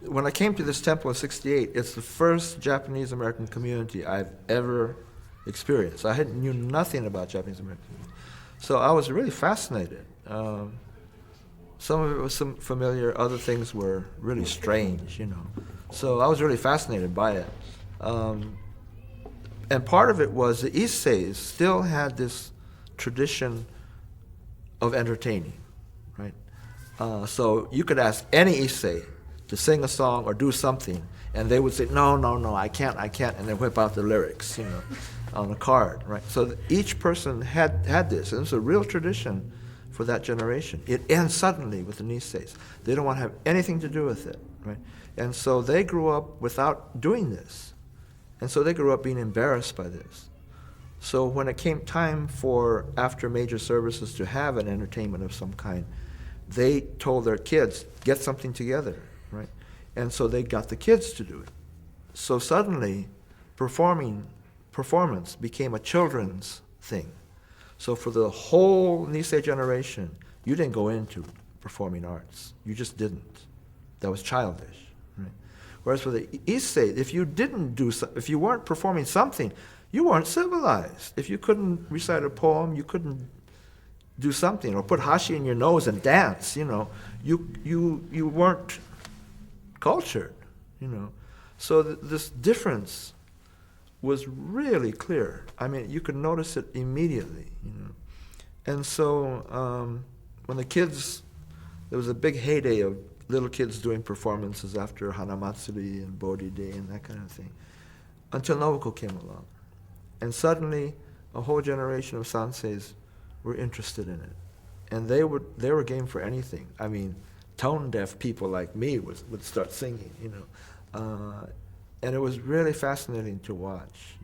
when I came to this temple in '68, it's the first Japanese American community I've ever experienced. Knew nothing about Japanese American community. So I was really fascinated. Some of it was familiar, other things were really strange, you know. So I was really fascinated by it. And part of it was the Iseis still had this tradition of entertaining, right? So you could ask any Issei to sing a song or do something, and they would say, no, no, no, I can't, and then whip out the lyrics, you know, on a card, right? So each person had this, and it's a real tradition for that generation. It ends suddenly with the Niseis. They don't want to have anything to do with it, right? And so they grew up without doing this. And so they grew up being embarrassed by this. So when it came time for after major services to have an entertainment of some kind, they told their kids, get something together, right? And so they got the kids to do it. So suddenly, performance became a children's thing. So for the whole Nisei generation, you didn't go into performing arts. You just didn't. That was childish. Right? Whereas for the Issei, if you weren't performing something, you weren't civilized. If you couldn't recite a poem, you couldn't do something, or put hashi in your nose and dance, you know, you weren't cultured, you know. So this difference was really clear. I mean, you could notice it immediately, you know. And so when the kids, there was a big heyday of little kids doing performances after Hanamatsuri and Bodhi Day and that kind of thing, until Nobuko came along. And suddenly, a whole generation of sanseis were interested in it. And they were game for anything. I mean, tone-deaf people like me would start singing, you know. And it was really fascinating to watch.